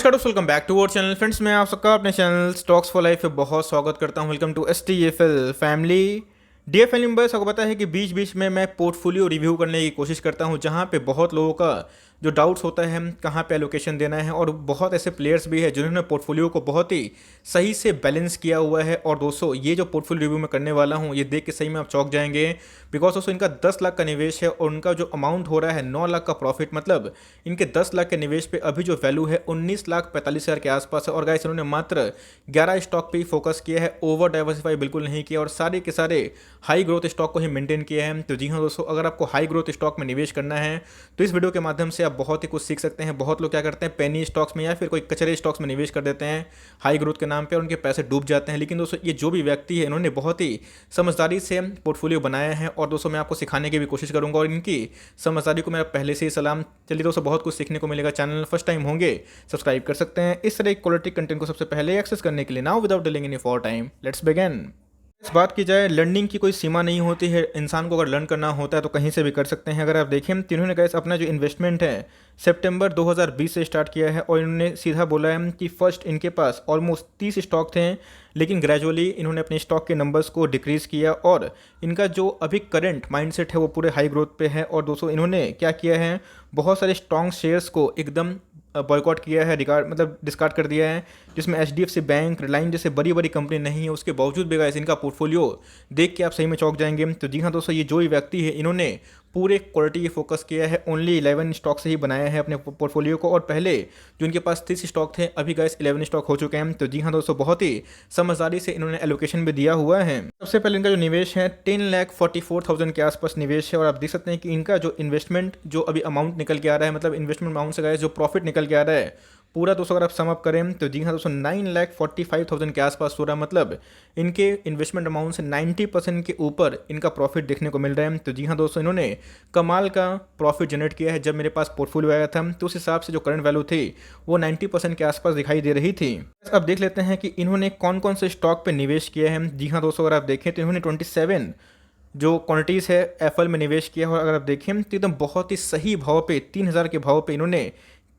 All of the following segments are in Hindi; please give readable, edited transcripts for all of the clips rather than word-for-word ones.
नमस्कार दोस्तों, welcome back to our channel. Friends, मैं आप सबका अपने चैनल स्टॉक्स फॉर लाइफ पे बहुत स्वागत करता हूं। Welcome to STFL family. DFL members, आपको पता है कि बीच बीच में मैं पोर्टफोलियो रिव्यू करने की कोशिश करता हूं, जहां पे बहुत लोगों का जो डाउट्स होता है कहां पे एलोकेशन देना है, और बहुत ऐसे प्लेयर्स भी हैं जिन्होंने पोर्टफोलियो को बहुत ही सही से बैलेंस किया हुआ है। और दोस्तों, ये जो पोर्टफोलियो रिव्यू मैं करने वाला हूं, ये देख के सही में आप चौंक जाएंगे। बिकॉज दोस्तों, इनका 10 लाख का निवेश है और उनका जो अमाउंट हो रहा है 9 लाख का प्रॉफिट। मतलब इनके 10 लाख के निवेश पे अभी जो वैल्यू है 19,45,000 के आसपास है। और गाइस, इन्होंने मात्र 11 स्टॉक पे ही फोकस किया है, ओवर डाइवर्सिफाई बिल्कुल नहीं किया, और सारे के सारे हाई ग्रोथ स्टॉक को ही मेंटेन किया है। तो जी हाँ दोस्तों, अगर आपको हाई ग्रोथ स्टॉक में निवेश करना है तो इस वीडियो के माध्यम से आप बहुत ही कुछ सीख सकते हैं। बहुत लोग क्या करते हैं, पेनी स्टॉक्स में या फिर कोई कचरे स्टॉक्स में निवेश कर देते हैं हाई ग्रोथ के नाम पे, और उनके पैसे डूब जाते हैं। लेकिन दोस्तों, ये जो भी व्यक्ति है, इन्होंने बहुत ही समझदारी से पोर्टफोलियो बनाया है, और दोस्तों मैं आपको सिखाने की भी कोशिश करूंगा, और इनकी समझदारी को मेरा पहले से ही सलाम। चलिए दोस्तों, बहुत कुछ सीखने को मिलेगा। चैनल फर्स्ट टाइम होंगे, सब्सक्राइब कर सकते हैं इस तरह क्वालिटी कंटेंट को सबसे पहले एक्सेस करने के लिए। Now without delaying any for time, let's begin. इस बात की जाए, लर्निंग की कोई सीमा नहीं होती है। इंसान को अगर लर्न करना होता है तो कहीं से भी कर सकते हैं। अगर आप देखें तो इन्होंने गैस अपना जो इन्वेस्टमेंट है सितंबर 2020 से स्टार्ट किया है, और इन्होंने सीधा बोला है कि फर्स्ट इनके पास ऑलमोस्ट 30 स्टॉक थे, लेकिन ग्रेजुअली इन्होंने अपने स्टॉक के नंबर्स को डिक्रीज़ किया, और इनका जो अभी करंट माइंडसेट है वो पूरे हाई ग्रोथ पे है। और दोस्तों, इन्होंने क्या किया है, बहुत सारे स्ट्रॉन्ग शेयर्स को एकदम बॉयकॉट किया है, डिस्कार्ड कर दिया है, जिसमें HDFC बैंक, रिलायंस जैसे बड़ी बड़ी कंपनी नहीं है। उसके बावजूद भी गाइस, इनका पोर्टफोलियो देख के आप सही में चौंक जाएंगे। तो जी हाँ दोस्तों, ये जो भी व्यक्ति है, इन्होंने पूरे क्वालिटी की फोकस किया है, ओनली 11 स्टॉक से ही बनाया है अपने पोर्टफोलियो को। और पहले जो इनके पास 30 स्टॉक थे, अभी गाइस 11 स्टॉक हो चुके हैं। तो जी हाँ दोस्तों, बहुत ही समझदारी से इन्होंने एलोकेशन भी दिया हुआ है। सबसे पहले इनका जो निवेश है 10,44,000 के आसपास निवेश है, और आप देख सकते हैं कि इनका जो इन्वेस्टमेंट जो अभी अमाउंट निकल के आ रहा है, मतलब इन्वेस्टमेंट अमाउंट से गाइस जो प्रॉफिट निकल के आ रहा है पूरा दोस्तों, अगर आप सम अप करें तो जी हाँ दोस्तों 9,45,000 के आसपास हो रहा है। मतलब इनके इन्वेस्टमेंट अमाउंट से 90% के ऊपर इनका प्रॉफिट देखने को मिल रहा है। तो जी हाँ दोस्तों, इन्होंने कमाल का प्रॉफिट जनरेट किया है। जब मेरे पास पोर्टफोलियो आया था तो उस हिसाब से जो करंट वैल्यू थी वो 90% के आसपास दिखाई दे रही थी। अब देख लेते हैं कि इन्होंने कौन कौन से स्टॉक पर निवेश किया है। जी हाँ दोस्तों, अगर आप देखें तो इन्होंने 27 जो क्वांटिटीज़ है एफएल में निवेश किया है। और अगर आप देखें तो एकदम बहुत ही सही भाव पे 3,000 के भाव पे इन्होंने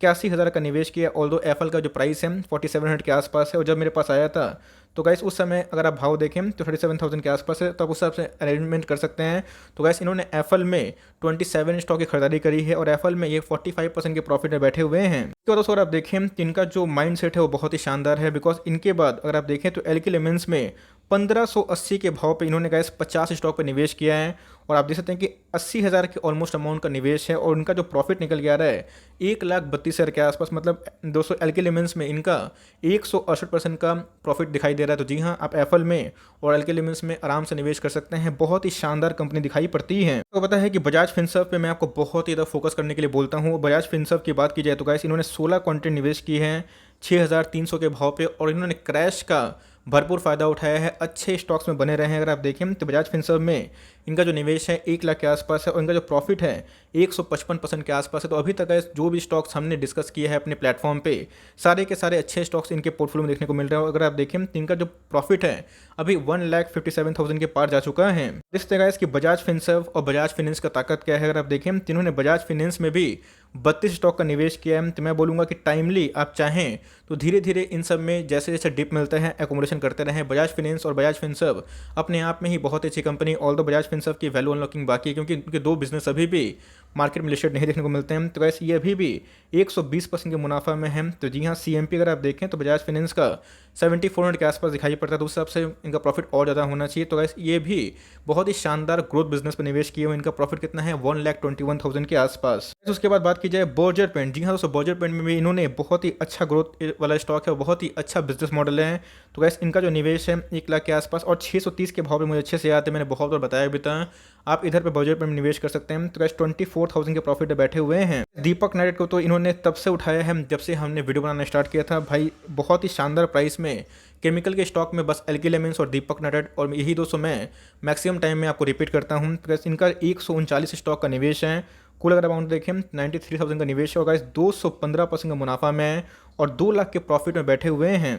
81,000 का निवेश किया। ऑल्दो एफएल का जो प्राइस है 4700 के आसपास है, और जब मेरे पास आया था तो गैस उस समय अगर आप भाव देखें तो 37,000 के आसपास है, तो आप उस हिसाब से अरेंजमेंट कर सकते हैं। तो गैस इन्होंने एफएल में 27 स्टॉक की खरीदारी करी है, और एफएल में ये 45% के प्रॉफिट में बैठे हुए हैं। इसके बाद अगर आप देखें तो इनका जो माइंड सेट है वो बहुत ही शानदार है। बिकॉज इनके बाद अगर आप देखें तो एलके लेमेंस में 1580 के भाव पे इन्होंने गैस 50 स्टॉक पे निवेश किया है, और आप देख सकते हैं कि 80,000 के ऑलमोस्ट अमाउंट का निवेश है, और उनका जो प्रॉफिट निकल के आ रहा है 1,32,000 के आसपास। मतलब दोस्तों, एलके लेमेंस में इनका 168% का प्रॉफिट दिखाई दे रहा है। तो जी हाँ, आप एफएल में और एलके लेमेंस में आराम से निवेश कर सकते हैं। बहुत ही शानदार कंपनी दिखाई पड़ती है। तो पता है कि बजाज फिनसर्व पे मैं आपको बहुत ही ज़्यादा फोकस करने के लिए बोलता हूँ। बजाज फिनसर्व की बात की जाए तो गाइस, इन्होंने 16 क्वांटिटी निवेश की है 6,300 के भाव पे, और इन्होंने क्रैश का भरपूर फ़ायदा उठाया है, अच्छे स्टॉक्स में बने रहे हैं। अगर आप देखें तो बजाज फिनसर्व में इनका जो निवेश है 1 लाख के आसपास है, और इनका जो प्रॉफिट है 155% के आसपास है। तो अभी तक जो भी स्टॉक्स हमने डिस्कस किया है अपने प्लेटफॉर्म पे, सारे के सारे अच्छे स्टॉक्स इनके पोर्टफोलियो में देखने को मिल रहे हैं। अगर आप देखें तो इनका जो प्रॉफिट है अभी 1,57,000 के पार जा चुका है। इस तरह इसकी बजाज फिनसर्व और बजाज फाइनेंस का ताकत क्या है, अगर आप देखें तो इन्होंने बजाज फाइनेंस में भी 32 स्टॉक का निवेश किया है। तो मैं बोलूँगा कि टाइमली आप चाहें तो धीरे धीरे इन सब में जैसे जैसे डिप मिलते हैं एकोमोडेशन करते रहें। बजाज फाइनेंस और बजाज फिनसर्व अपने आप में ही बहुत अच्छी कंपनी। ऑल्दो बजाज फिनसर्व की वैल्यू अनलॉकिंग बाकी है, क्योंकि उनके दो बिजनेस अभी भी मार्केट में लिस्टेड नहीं देखने को मिलते हैं। तो वैसे ये अभी भी 120% के मुनाफा में है। तो जी हाँ, CMP अगर आप देखें तो बजाज फाइनेंस का 7400 के आसपास दिखाई पड़ता है, तो उस हिसाब से इनका प्रॉफिट और ज़्यादा होना चाहिए। तो वैसे ये भी बहुत ही शानदार ग्रोथ बिजनेस पर निवेश किए हुए। इनका प्रॉफिट कितना है 1,21,000 के आसपास। उसके बाद बात की जाए बर्जर पेंट। जी हाँ दोस्तों, बर्जर पेंट में भी इन्होंने बहुत ही अच्छा ग्रोथ वाला स्टॉक है, बहुत ही अच्छा बिजनेस मॉडल है। तो गैस इनका जो निवेश है 1 लाख के आसपास, और 630 के भाव में मुझे अच्छे से याद है, मैंने बहुत बार बताया भी था। आप इधर पे बर्जर पेंट में निवेश कर सकते हैं। तो गैस 24,000 के प्रॉफिट में बैठे हुए हैं। दीपक नाइट्रेट को तो इन्होंने तब से उठाया है जब से हमने वीडियो बनाना स्टार्ट किया था। भाई बहुत ही शानदार प्राइस में केमिकल के स्टॉक में बस एलके लेमेंस और दीपक नाइट्रेट, और यही दोस्तों मैं मैक्सिमम टाइम में आपको रिपीट करता हूँ। तो गैस इनका 139 स्टॉक का निवेश है। कुल अगर अमाउंट देखें 93,000 का निवेश है, और गाइस 215% का मुनाफा में है, और 2 लाख के प्रॉफिट में बैठे हुए हैं।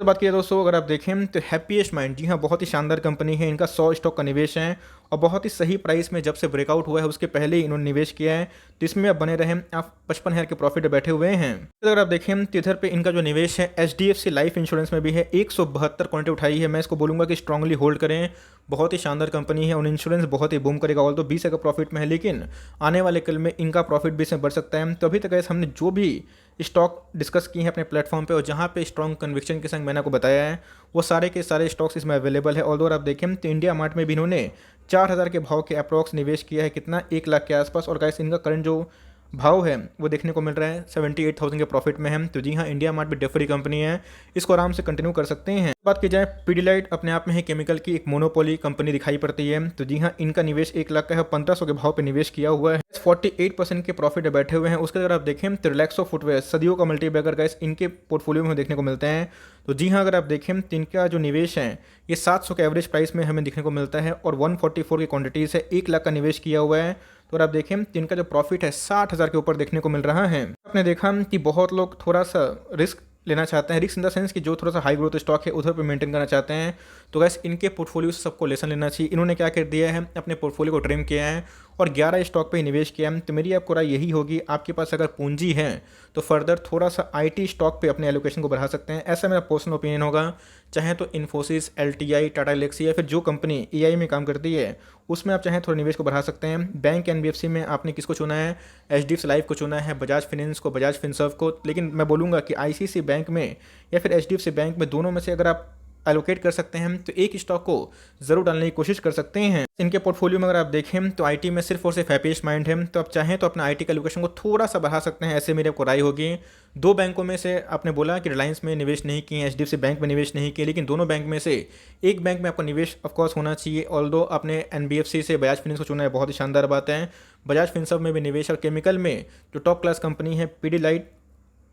तो बात किया दोस्तों, अगर आप देखें तो हैप्पीएस्ट माइंड, जी हाँ बहुत ही शानदार कंपनी है। इनका 100 स्टॉक का निवेश है, और बहुत ही सही प्राइस में जब से ब्रेकआउट हुआ है उसके पहले ही इन्होंने निवेश किया है, तो इसमें आप बने रहें, आप 55,000 के प्रॉफिट में बैठे हुए हैं। तो अगर आप देखें तो इधर पे इनका जो निवेश है HDFC लाइफ इंश्योरेंस में भी है, 172 क्वांटिटी उठाई है। मैं इसको बोलूँगा कि स्ट्रांगली होल्ड करें, बहुत ही शानदार कंपनी है और इंश्योरेंस बहुत ही बूम करेगा। ऑल तो 20 का प्रॉफिट में है, लेकिन आने वाले कल में इनका प्रॉफिट भी इसमें बढ़ सकता है। तो अभी तक ऐसे हमने जो भी स्टॉक डिस्कस किए हैं अपने प्लेटफॉर्म पे और जहाँ पे स्ट्रॉन्ग कन्विक्शन के संग मैंने आपको बताया है, वो सारे के सारे स्टॉक्स इसमें अवेलेबल है। और आप देखें तो इंडिया मार्ट में भी इन्होंने 4,000 के भाव के अप्रॉक्स निवेश किया है, कितना 1 लाख के आसपास। और गाइस इनका करंट जो भाव है वो देखने को मिल रहा है 78,000 के प्रॉफिट में है। तो जी हाँ, इंडिया मार्ट भी डेफरी कंपनी है, इसको आराम से कंटिन्यू कर सकते हैं। बात की जाए पीडीलाइट अपने आप में ही केमिकल की एक मोनोपोली कंपनी दिखाई पड़ती है। तो जी हाँ, इनका निवेश 1 लाख का है, 1500 के भाव पे निवेश किया हुआ है, 48% के प्रॉफिट में बैठे हुए हैं। उसके अगर आप देखें तो रिलैक्सो फुटवेयर सदियों का मल्टीबैगर गाइस इनके पोर्टफोलियो में देखने को मिलते हैं। तो जी हाँ, अगर आप देखें तो इनका जो निवेश है ये 700 के एवरेज प्राइस में हमें देखने को मिलता है और 144 की क्वांटिटीज़ है, 1 लाख का निवेश किया हुआ है। तो अगर आप देखें तो इनका जो प्रॉफिट है 60,000 के ऊपर देखने को मिल रहा है। आपने देखा कि बहुत लोग थोड़ा सा रिस्क लेना चाहते हैं, रिस्क इन द सेंस कि जो थोड़ा सा हाई ग्रोथ स्टॉक है उधर पे मेंटेन करना चाहते हैं। तो गैस इनके पोर्टफोलियो से सबको लेसन लेना चाहिए। इन्होंने क्या कर दिया है, अपने पोर्टफोलियो को ट्रिम किया है और 11 स्टॉक पे ही निवेश किया है। तो मेरी आपको राय यही होगी, आपके पास अगर पूंजी है तो फर्दर थोड़ा सा IT स्टॉक पे अपने एलोकेशन को बढ़ा सकते हैं, ऐसा मेरा पर्सनल ओपिनियन होगा। चाहे तो इन्फोसिस, LTI, टाटा एलेक्सी या फिर जो कंपनी AI में काम करती है उसमें आप चाहें थोड़ा निवेश को बढ़ा सकते हैं। बैंक NBFC में आपने किसको चुना है, HDFC लाइफ को चुना है, बजाज फिनेंस को, बजाज फिनसर्व को। लेकिन मैं बोलूँगा कि ICICI बैंक में या फिर HDFC बैंक में, दोनों में से अगर आप एलोकेट कर सकते हैं तो एक स्टॉक को जरूर डालने की कोशिश कर सकते हैं। इनके पोर्टफोलियो में अगर आप देखें तो IT में सिर्फ और सिर्फ हैप्पीएस्ट माइंड है, तो आप चाहें तो अपना IT का एलोकेशन को थोड़ा सा बढ़ा सकते हैं, ऐसे मेरी आपको राय होगी। 2 बैंकों में से आपने बोला कि रिलायंस में निवेश नहीं किए, HDFC बैंक में निवेश नहीं किए, लेकिन दोनों बैंक में से एक बैंक में आपको निवेश ऑफकोर्स होना चाहिए। ऑल्दो आपने NBFC से बजाज फिनेंस को चुना है, बहुत ही शानदार बात है। बजाज फिनसर्व में भी निवेश और केमिकल में जो टॉप क्लास कंपनी है पीडीलाइट,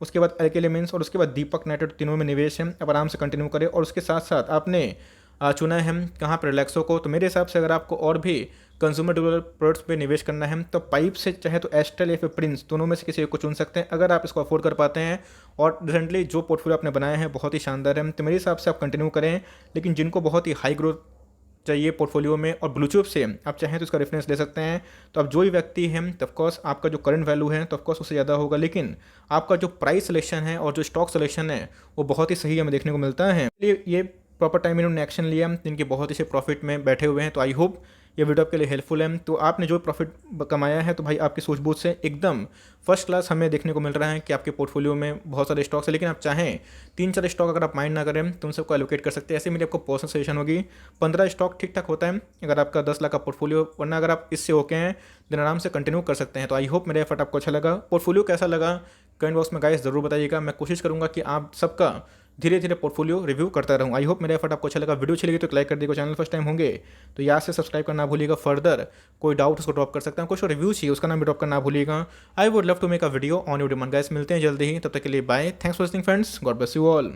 उसके बाद एल्केली मिन्स और उसके बाद दीपक नाइट्रेट, तीनों में निवेश है। अब आराम से कंटिन्यू करें। और उसके साथ साथ आपने चुना है कहाँ पर, रिलैक्सो को। तो मेरे हिसाब से अगर आपको और भी कंज्यूमर ड्यूरेबल प्रोडक्ट्स पे निवेश करना है तो पाइप से चाहे तो एस्ट्रल या फिर प्रिंस, दोनों में से किसी एक को चुन सकते हैं अगर आप इसको अफोर्ड कर पाते हैं। और रिसेंटली जो पोर्टफोलियो आपने बनाया है बहुत ही शानदार है, तो मेरे हिसाब से आप कंटिन्यू करें। लेकिन जिनको बहुत ही हाई ग्रोथ चाहिए पोर्टफोलियो में और ब्लू चिप से आप चाहें तो इसका रेफरेंस ले सकते हैं। तो अब जो भी व्यक्ति है तो ऑफकोर्स आपका जो करंट वैल्यू है तो ऑफकोर्स उससे ज़्यादा होगा, लेकिन आपका जो प्राइस सिलेक्शन है और जो स्टॉक सिलेक्शन है वो बहुत ही सही हमें देखने को मिलता है। ये प्रॉपर टाइम इन्होंने एक्शन लिया, इनके बहुत ही से प्रॉफिट में बैठे हुए हैं। तो आई होप ये वीडियो आपके लिए हेल्पफुल है। तो आपने जो प्रॉफिट कमाया है तो भाई आपकी सूझबूझ से एकदम फर्स्ट क्लास हमें देखने को मिल रहा है कि आपके पोर्टफोलियो में बहुत सारे स्टॉक्स है, लेकिन आप चाहें 3-4 स्टॉक अगर आप माइंड ना करें तो उन सबको एलोकेट कर सकते हैं। ऐसे मेरी आपको पर्सनल सजेशन होगी, 15 स्टॉक ठीक ठाक होता है अगर आपका 10 लाख का पोर्टफोलियो, वरना अगर आप इससे ओके हैं दिन आराम से कंटिन्यू कर सकते हैं। तो आई होप मेरा एफर्ट आपको अच्छा लगा। पोर्टफोलियो कैसा लगा कमेंट बॉक्स में गाइस ज़रूर बताइएगा। मैं कोशिश करूँगा कि आप सबका धीरे धीरे पोर्टफोलियो रिव्यू करता रहूँ। आई होप मेरा एफर्ट आपको अच्छा लगा। वीडियो अच्छी लगी तो लाइक कर दीजिएगा, चैनल फर्स्ट टाइम होंगे तो याद से सब्सक्राइब करना भूलिएगा। फर्दर कोई डाउट उसको ड्रॉप कर सकते हैं, कुछ रिव्यू चाहिए उसका नाम भी ड्रॉप करना भूलिएगा। I would love to make a video on your demand guys. मिलते हैं जल्दी ही, तब तक के लिए bye. Thanks for listening friends, God bless you all.